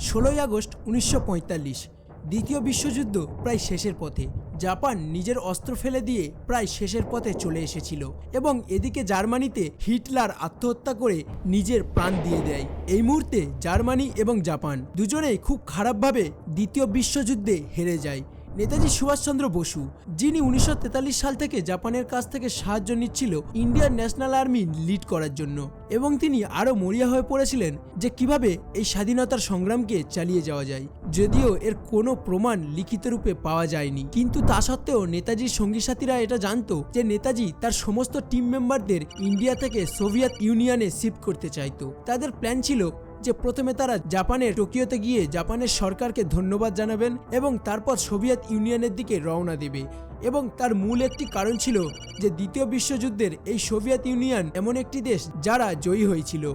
16 August 1945 দ্বিতীয় বিশ্বযুদ্ধ প্রায় শেষের পথে। জাপান নিজের অস্ত্র ফেলে দিয়ে প্রায় শেষের পথে চলে এসেছিল এবং এদিকে জার্মানিতে হিটলার আত্মহত্যা করে নিজের প্রাণ দিয়ে দেয়। এই মুহূর্তে জার্মানি এবং জাপান দুজনেই খুব খারাপভাবে দ্বিতীয় বিশ্বযুদ্ধে হেরে যায়। নেতাজি সুভাষচন্দ্র বসু, যিনি 1943 সাল থেকে জাপানের কাছ থেকে সাহায্য নিচ্ছিল ইন্ডিয়ান ন্যাশনাল আর্মি লিড করার জন্য, এবং তিনি আরও মরিয়া হয়ে পড়েছিলেন যে কিভাবে এই স্বাধীনতার সংগ্রামকে চালিয়ে যাওয়া যায়। যদিও এর কোনো প্রমাণ লিখিত রূপে পাওয়া যায়নি, কিন্তু তা সত্ত্বেও নেতাজির সঙ্গী সাথীরা এটা জানতো যে নেতাজি তার সমস্ত টিম মেম্বারদের ইন্ডিয়া থেকে সোভিয়েত ইউনিয়নে শিফট করতে চাইতো। তাদের প্ল্যান ছিল যে প্রথমে তারা জাপানের টোকিওতে গিয়ে জাপানের সরকারকে ধন্যবাদ জানাবেন এবং তারপর সোভিয়েত ইউনিয়নের দিকে রওনা দেবে। এবং তার মূল একটি কারণ ছিল যে দ্বিতীয় বিশ্বযুদ্ধের এই সোভিয়েত ইউনিয়ন এমন একটি দেশ যারা জয়ী হয়েছিল।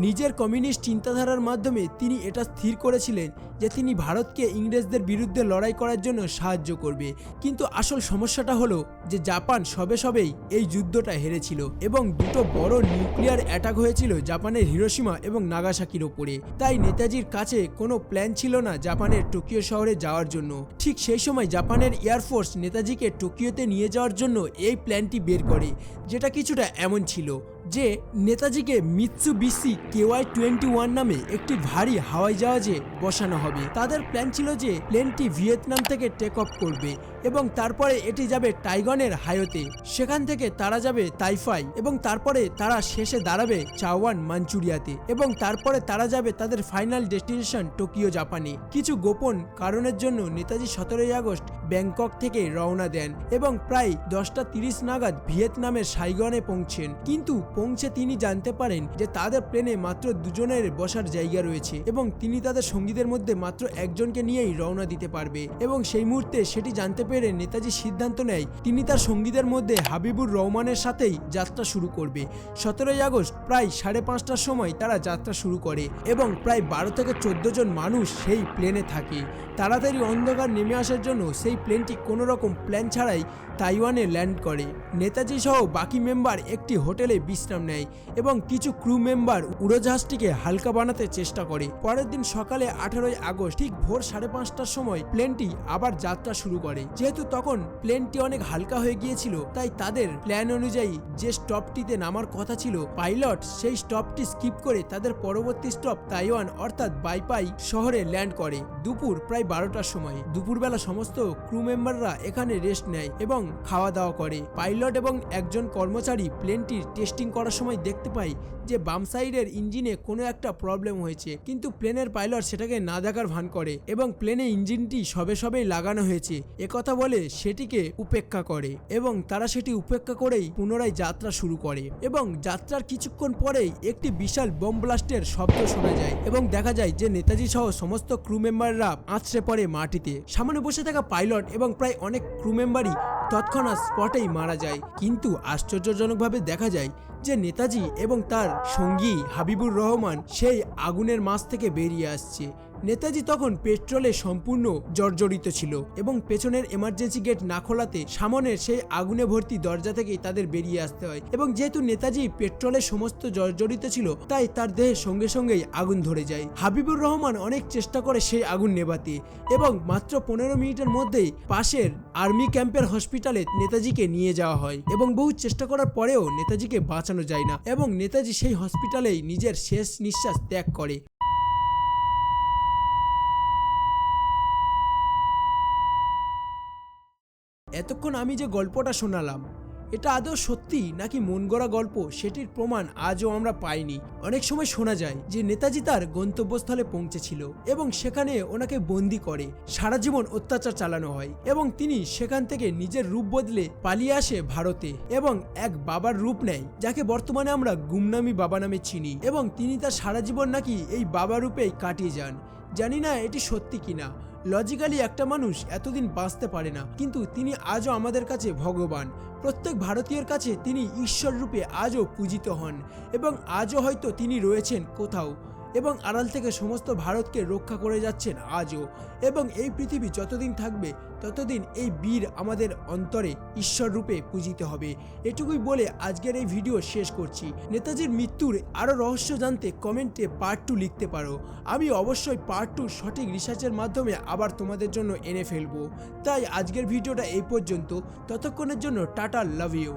নিজের কমিউনিস্ট চিন্তাধারার মাধ্যমে তিনি এটা স্থির করেছিলেন যে তিনি ভারতকে ইংরেজদের বিরুদ্ধে লড়াই করার জন্য সাহায্য করবে। কিন্তু আসল সমস্যাটা হলো যে জাপান সবেই এই যুদ্ধটা হেরেছিল এবং দুটো বড় নিউক্লিয়ার অ্যাটাক হয়েছিল জাপানের হিরোশিমা এবং নাগাসাকির ওপরে। তাই নেতাজির কাছে কোনো প্ল্যান ছিল না জাপানের টোকিও শহরে যাওয়ার জন্য। ঠিক সেই সময় জাপানের এয়ারফোর্স নেতাজিকে টোকিওতে নিয়ে যাওয়ার জন্য এই প্ল্যানটি বের করে, যেটা কিছুটা এমন ছিল যে নেতাজিকে মিৎসুবিশি KY-21 নামে একটি ভারী হাওয়াই জাহাজে বসানো হবে। তাদের প্ল্যান ছিল যে প্লেনটি ভিয়েতনাম থেকে টেক অফ করবে এবং তারপরে এটি যাবে টাইগনের হাইওতে, সেখান থেকে তারা যাবে তাইফাই এবং তারপরে তারা শেষে দাঁড়াবে চাওয়ান মাঞ্চুরিয়াতে এবং তারপরে তারা যাবে তাদের ফাইনাল ডেস্টিনেশন টোকিও জাপানে। কিছু গোপন কারণের জন্য নেতাজি 17 আগস্ট ব্যাংকক থেকে রওনা দেন এবং প্রায় 10:30 নাগাদ ভিয়েতনামের সাইগনে পৌঁছেন। কিন্তু পৌঁছে তিনি জানতে পারেন যে তাদের প্লেনে মাত্র দুজনের বসার জায়গা রয়েছে এবং তিনি তাদের সঙ্গীদের মধ্যে মাত্র একজনকে নিয়েই রওনা দিতে পারবে। এবং সেই মুহূর্তে সেটি জানতে পেরে নেতাজি সিদ্ধান্ত নেয় তিনি তার সঙ্গীদের মধ্যে হাবিবুর রহমানের সাথেই যাত্রা শুরু করবে। 17 আগস্ট প্রায় 5:30টার সময় তারা যাত্রা শুরু করে এবং প্রায় 12 থেকে 14 জন মানুষ সেই প্লেনে থাকে। তাড়াতাড়ি অন্ধকার নেমে আসার জন্য সেই প্লেনটি কোনো রকম প্ল্যান ছাড়াই তাইওয়ানে ল্যান্ড করে। নেতাজি সহ বাকি মেম্বার একটি হোটেলে বিশ্রাম নেয় এবং কিছু ক্রু মেম্বার উড়োজাহাজটিকে হালকা বানাতে চেষ্টা করে। পরের দিন সকালে 18 আগস্ট ঠিক ভোর 5:30টার সময় প্লেনটি আবার যাত্রা শুরু করে। যেহেতু তখন প্লেনটি অনেক হালকা হয়ে গিয়েছিল, তাই তাদের প্ল্যান অনুযায়ী যে স্টপটিতে নামার কথা ছিল পাইলট সেই স্টপটি স্কিপ করে তাদের পরবর্তী স্টপ তাইওয়ান অর্থাৎ বাইপাই শহরে ল্যান্ড করে দুপুর প্রায় 12টার সময়। দুপুরবেলা সমস্ত ক্রু মেম্বাররা এখানে রেস্ট নেয় এবং খাওয়া দাওয়া করে। পাইলট এবং একজন কর্মচারী প্লেনটির টেস্টিং করার সময় দেখতে পায় যে বাম সাইডের ইঞ্জিনে কোনো একটা প্রবলেম হয়েছে, কিন্তু প্লেনের পাইলট সেটাকে না দেখার ভান করে এবং প্লেনে ইঞ্জিনটি সবেই লাগানো হয়েছে একথা বলে সেটিকে উপেক্ষা করে এবং তারা সেটি উপেক্ষা করেই পুনরায় যাত্রা শুরু করে। এবং যাত্রার কিছুক্ষণ পরেই একটি বিশাল বোম ব্লাস্টের শব্দ শোনা যায় এবং দেখা যায় যে নেতাজি সহ সমস্ত ক্রু মেম্বাররা আছড়ে পড়ে মাটিতে। সামনে বসে থাকা পাইলট এবং প্রায় অনেক ক্রু মেম্বারই তৎক্ষণাৎ স্পটেই মারা যায়। কিন্তু আশ্চর্যজনকভাবে দেখা যায় যে নেতাজি এবং তার সঙ্গী হাবিবুর রহমান সেই আগুনের মাঝ থেকে বেরিয়ে আসছে। নেতাজি তখন পেট্রোলে সম্পূর্ণ জর্জরিত ছিল এবং পেছনের এমার্জেন্সি গেট না খোলাতে সামনের সেই আগুনে ভর্তি দরজা থেকেই তাদের বেরিয়ে আসতে হয়। এবং যেহেতু নেতাজি পেট্রোলে সমস্ত জর্জরিত ছিল, তাই তার দেহে সঙ্গেই আগুন ধরে যায়। হাবিবুর রহমান অনেক চেষ্টা করে সেই আগুন নেভাতে এবং মাত্র 15 মিনিটের মধ্যেই পাশের আর্মি ক্যাম্পের হসপিটালে নেতাজিকে নিয়ে যাওয়া হয় এবং বহু চেষ্টা করার পরেও নেতাজিকে বাঁচানো যায় না এবং নেতাজি সেই হসপিটালেই নিজের শেষ নিঃশ্বাস ত্যাগ করে। এতক্ষণ আমি যে গল্পটা শোনালাম এটা আদৌ সত্যি নাকি মন গড়া গল্প সেটির প্রমাণ আজও আমরা পাইনি। অনেক সময় শোনা যায় যে নেতাজি তার গন্তব্যস্থলে পৌঁছেছিল এবং সেখানে ওনাকে বন্দি করে সারা জীবন অত্যাচার চালানো হয় এবং তিনি সেখান থেকে নিজের রূপ বদলে পালিয়ে আসে ভারতে এবং এক বাবার রূপ নেয় যাকে বর্তমানে আমরা গুমনামি বাবা নামে চিনি এবং তিনি তার সারা জীবন নাকি এই বাবা রূপেই কাটিয়ে যান। জানি না এটি সত্যি কিনা। লজিক্যালি একটা মানুষ এতদিন বাঁচতে পারে না, কিন্তু তিনি আজও আমাদের কাছে ভগবান। প্রত্যেক ভারতীয়ের কাছে তিনি ঈশ্বর রূপে আজও পূজিত হন এবং আজও হয়তো তিনি রয়েছেন কোথাও এবং আড়াল থেকে সমস্ত ভারতকে রক্ষা করে যাচ্ছেন আজও। এবং এই পৃথিবী যতদিন থাকবে ততদিন এই বীর আমাদের অন্তরে ঈশ্বর রূপে পূজিত হবে। এটুকুই বলে আজকের এই ভিডিও শেষ করছি। নেতাজির মৃত্যুর আরও রহস্য জানতে কমেন্টে পার্ট 2 লিখতে পারো। আমি অবশ্যই পার্ট 2 সঠিক রিসার্চের মাধ্যমে আবার তোমাদের জন্য এনে ফেলবো। তাই আজকের ভিডিওটা এই পর্যন্ত। ততক্ষণের জন্য টাটা, লাভ ইউ।